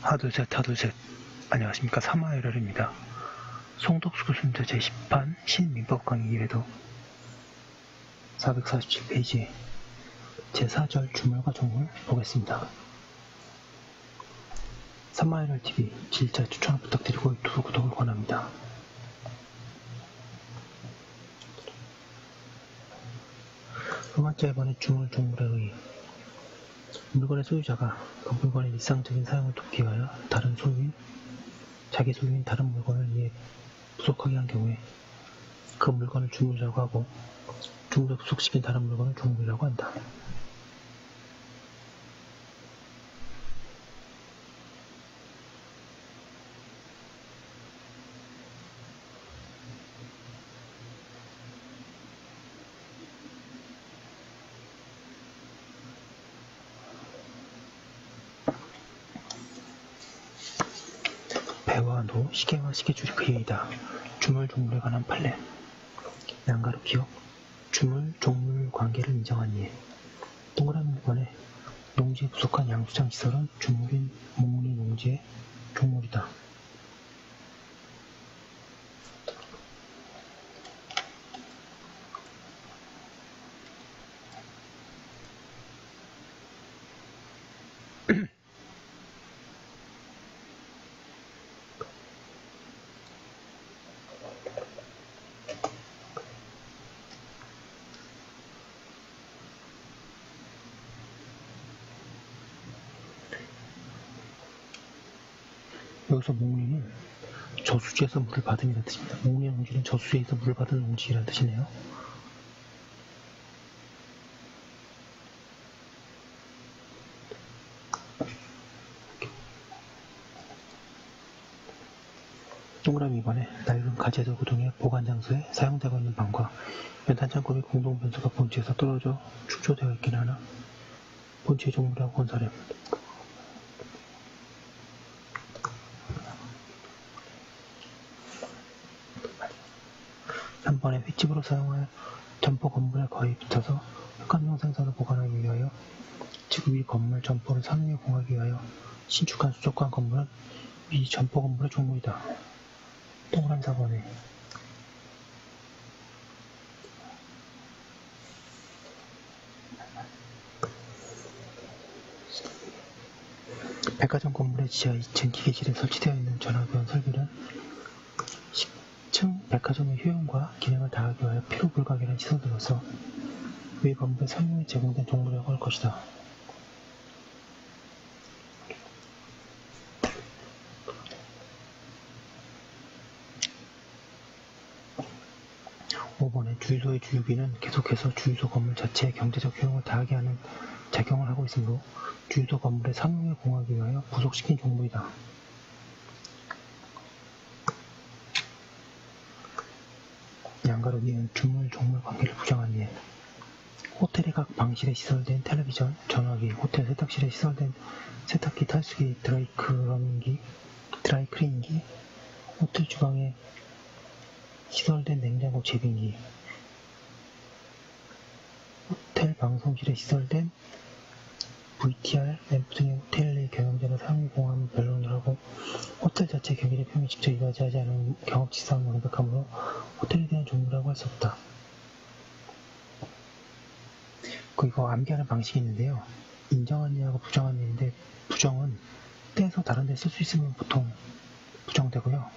하둘셋 하둘셋. 안녕하십니까. 3화열혈입니다. 송덕수 교수님들 제10판 신민법 강의 2회도 447페이지 제4절 주물과 종물 보겠습니다. 3화열혈TV 질자 추천을 부탁드리고 유튜브 구독을 권합니다. 음악자 1번의 주물 종물에 의해 물건의 소유자가 그 물건의 일상적인 사용을 돕기 위하여 다른 소유인, 자기 소유인 다른 물건을 이에 부속하게 한 경우에 그 물건을 주물이라고 하고 주물에 부속시킨 다른 물건을 종물이라고 한다. 배와 노, 시계와 시계줄이 그이다. 주물, 종물에 관한 판례. 양가로 기억. 주물, 종물 관계를 인정한 예. 동그라미 물건에 농지에 부속한 양수장 시설은 주물인 목리 농지의 종물이다. 여기서 목리는 저수지에서 물을 받음이라는 뜻입니다. 목리 농지는 저수지에서 물을 받은 농지라는 뜻이네요. 동그라미 2번에 낡은 가재들 구동의 보관장소에 사용되고 있는 방과 연탄창고 및 공동변수가 본체에서 떨어져 축조되어 있긴 하나 본체의 종물이라고 건설해. 3번에 횟집으로 사용할 점포 건물에 거의 붙어서 흑감용 생선을 보관하기 위하여 즉 위 건물 점포를 상위에 공하기 위하여 신축한 수족관 건물은 위 점포 건물의 종물이다. 동그라미 4번에 백화점 건물의 지하 2층 기계실에 설치되어 있는 전화기원 설비는 10층 백화점의 효용과 기능을 다하기 위하여 필요 불가결한 시설들로서 위 건물의 상용에 제공된 종물이라고 할 것이다. 5번에 주유소의 주유비는 계속해서 주유소 건물 자체의 경제적 효용을 다하게 하는 작용을 하고 있으므로 주유소 건물의 상용에 공하기 위하여 부속시킨 종물이다. 양가로 이은 주물, 종물 관계를 부정한 예. 호텔의 각 방실에 시설된 텔레비전, 전화기, 호텔 세탁실에 시설된 세탁기, 탈수기, 드라이클리닝기, 호텔 주방에 시설된 냉장고, 제빙기, 호텔 방송실에 시설된 VTR, 램프 등의 호텔 내 경영자가 사용에 공하면 변론을 하고 호텔 자체 경기력 표현이 직접 이루어지지 않은 경험치상을 명백하므로 호텔에 대한 종류라고 할 수 없다. 이거 암기하는 방식이 있는데요. 인정한 예하고 부정한 예인데 부정은 떼서 다른 데 쓸 수 있으면 보통 부정되고요.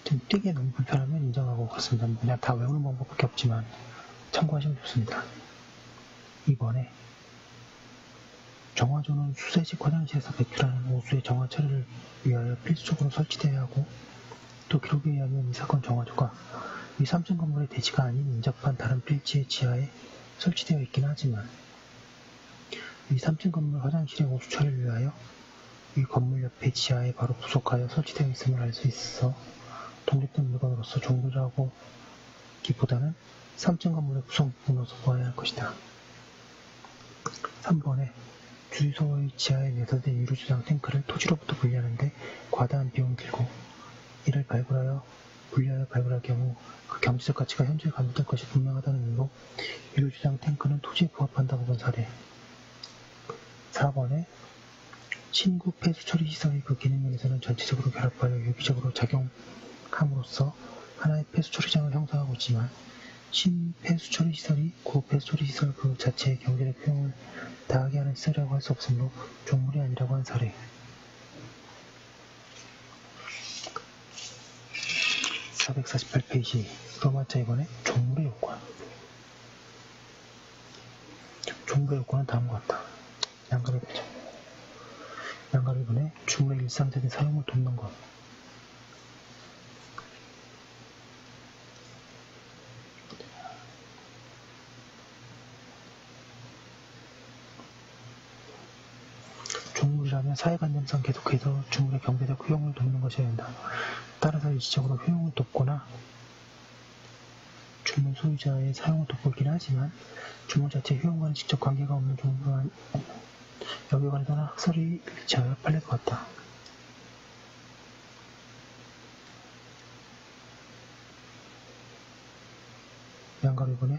좀 떼기에 너무 불편하면 인정하고 그렇습니다. 그냥 다 외우는 방법밖에 없지만 참고하시면 좋습니다. 2번에 정화조는 수세식 화장실에서 배출하는 오수의 정화 처리를 위하여 필수적으로 설치되어야 하고 또 기록에 의하면 이 사건 정화조가 이 3층 건물의 대지가 아닌 인접한 다른 필지의 지하에 설치되어 있긴 하지만 이 3층 건물 화장실의 오수 처리를 위하여 이 건물 옆에 지하에 바로 부속하여 설치되어 있음을 알 수 있어 독립된 물건으로서 종물이라고 기보다는 3층 건물의 구성 부분으로서 보아야 할 것이다. 3번에 주유소의 지하에 내설된 유류주장 탱크를 토지로부터 분리하는데 과다한 비용이 들고 이를 분리하여 발굴할 경우 그 경제적 가치가 현저히 감소될 것이 분명하다는 이유로 유류주장 탱크는 토지에 부합한다고 본 사례. 4번에 신구 폐수 처리 시설의 그 기능면에서는 전체적으로 결합하여 유기적으로 작용함으로써 하나의 폐수 처리장을 형성하고 있지만 신폐수 처리 시설이 구 폐수 처리 시설 그 자체의 경제적 효용을 다하게 하는 시설이라고 할 수 없으므로 종물이 아니라고 한 사례. 448페이지 로마자 2번의 종물의 요건. 종물의 요건은 다음과 같다. 양갑의 보죠. 양갑의 분의 주물의 일상적인 사용을 돕는 것. 종물이라면 사회관념상 계속해서 주물의 경제적 효용을 돕는 것이어야 한다. 따라서 일시적으로 효용을 돕거나 주물 소유자의 사용을 돕고 있긴 하지만 주물 자체의 효용과는 직접 관계가 없는 종물은 여기에 관해서는 학설이 일치하여 판례가 같다. 양가로 2번에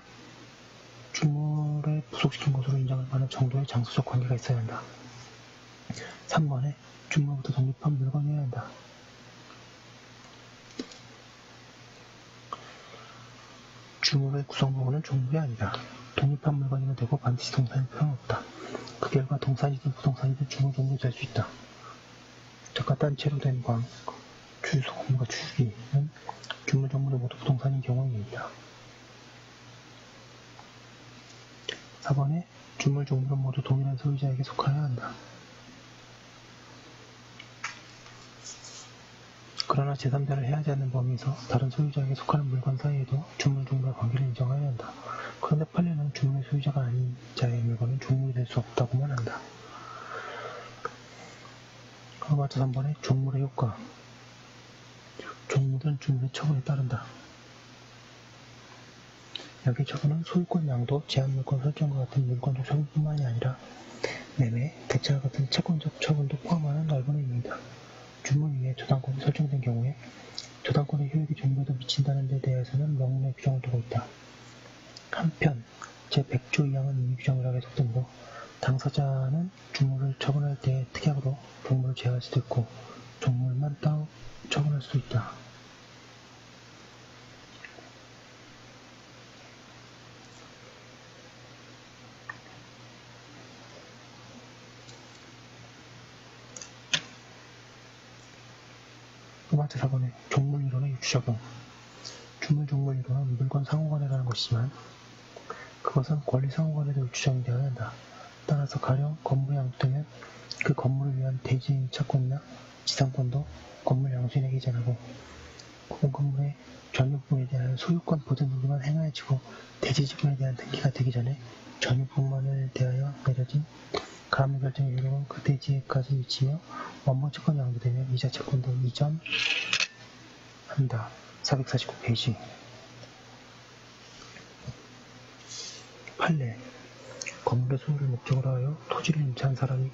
주물에 부속시킨 것으로 인정할 만한 정도의 장소적 관계가 있어야 한다. 3번에 주물부터 독립한 물건이어야 한다. 주물의 구성부분은 종물이 아니다. 독립한 물건이면 되고 반드시 동산일 필요는 없다. 그 결과 동산이든 부동산이든 주물 종물이 될 수 있다. 주택과 단체로 된 광, 주유소금과 주유기는 주물 종물이 모두 부동산인 경우에 있다. 4번에 주물 종물은 모두 동일한 소유자에게 속하여야 한다. 그러나 제3자를 해하지 않는 범위에서 다른 소유자에게 속하는 물건 사이에도 주물 종물의 관계를 인정하여야 한다. 그런데 판례는 주물의 소유자가 아닌 자의 물건은 종물이 될 수 없다고만 한다. 로마자 3번에 종물의 효과. 종물은 주물의 처분에 따른다. 여기 처분은 소유권 양도, 제한물권 설정과 같은 물권적 처분뿐만이 아니라 매매, 대차와 같은 채권적 처분도 포함하는 넓은 의미이다. 주물 위에 저당권이 설정된 경우에 저당권의 효력이 종물에도 미친다는 데 대해서는 명문의 규정을 두고 있다. 한편 제100조 2항은 이미 규정을 하게 속되므로 당사자는 주물을 처분할 때 특약으로 종물을 제어할 수도 있고 종물만 따로 처분할 수도 있다. 로마자 4번에 종물이론의 유추적용. 주물-종물이론은 물건 상호간에라는 것이지만 그것은 권리 상호간에도 유추적용이 되어야 한다. 따라서 가령 건물이 양도되면 그 건물을 위한 대지인 차권이나 지상권도 건물 양수인에게 이전하고 혹은 건물의 전유 부분에 대한 소유권 보전 등기만 행하여지고 대지 지분에 대한 등기가 되기 전에 전유 부분만을 대하여 내려진 가압류 결정의 효력은 그 대지에까지 미치며 원본 채권이 양도되면 이자 채권도 이전한다. 449페이지 판례. 건물의 소유를 목적으로 하여 토지를 임차한 사람이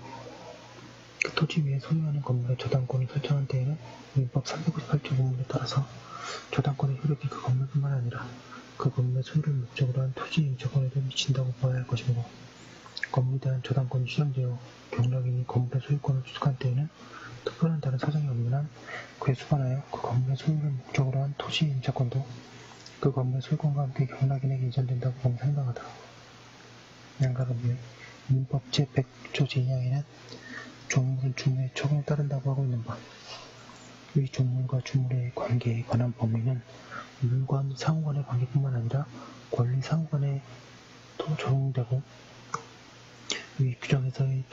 그 토지 위에 소유하는 건물의 저당권을 설정한 때에는 민법 358조 부문에 따라서 저당권의 효력이 그 건물뿐만 아니라 그 건물의 소유를 목적으로 한 토지 임차권에도 미친다고 봐야 할 것이므로 건물에 대한 저당권이 수령되어 경락인이 건물의 소유권을 취득한 때에는 특별한 다른 사정이 없는 한 그에 수반하여 그 건물의 소유를 목적으로 한 토지 임차권도 그 건물의 소유권과 함께 경락인에게 이전된다고 보면 상당하다. 양가로부의 민법 제100조 제2항에는 종물은 주물의 처분에 따른다고 하고 있는 것. 이 종물과 주물의 관계에 관한 범위는 물건 상호간의 관계뿐만 아니라 권리 상호간에도 적용되고 이 규정에서의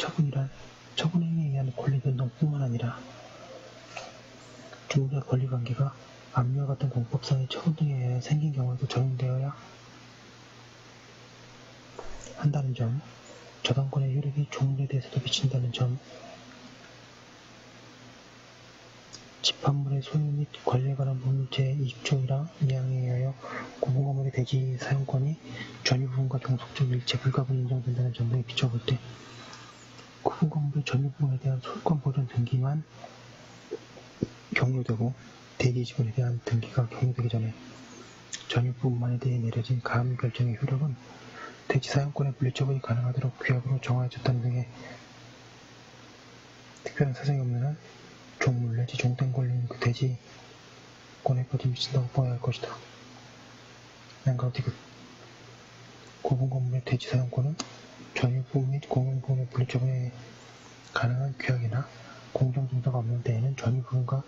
처분행위에 의한 권리 변동뿐만 아니라 주물의 권리 관계가 압류와 같은 공법상의 처분 등에 의해 생긴 경우에도 적용되어야 한다는 점, 저당권의 효력이 종물에 대해서도 미친다는 점, 집합물의 소유 및 관리에 관한 법률 제20조 1항 2항에 의하여 공공건물의 대지 사용권이 전유 부분과 종속적 일체 불가분이 인정된다는 점 등에 비춰볼 때 구분 건물의 전유 부분에 대한 소유권 보존 등기만 경료되고 대지 지분에 대한 등기가 경료되기 전에 전유 부분만에 대해 내려진 가압류 결정의 효력은 대지 사용권의 분리처분이 가능하도록 규약으로 정하여졌다는 등의 특별한 사정이 없는 한 종물 내지 종땡 걸린 그 돼지권에 빠져 미친다고 보아야 할 것이다. 난가 디귿 고분 건물의 돼지 사용권은 전유부 및 공용부분의 분리처분에 가능한 규약이나 공정증서가 없는 때에는 전유부분과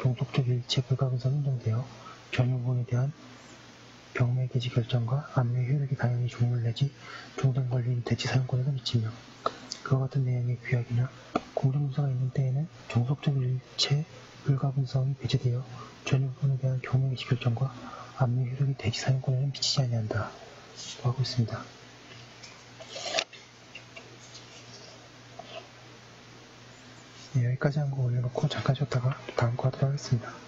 종속적 일체 불가분성이 인정되어 전유부분에 대한 경매 개시 결정과 압류의 효력이 당연히 종물 내지 종등 권리인 대지 사용권에도 미치며 그와 같은 내용의 규약이나 공정증서가 있는 때에는 종속적 일체 불가분성이 배제되어 전유부분에 대한 경매 개시 결정과 압류 효력이 대지 사용권에는 미치지 아니한다. 하고 있습니다. 네, 여기까지 한 거 올려놓고 잠깐 쉬었다가 다음 거 하도록 하겠습니다.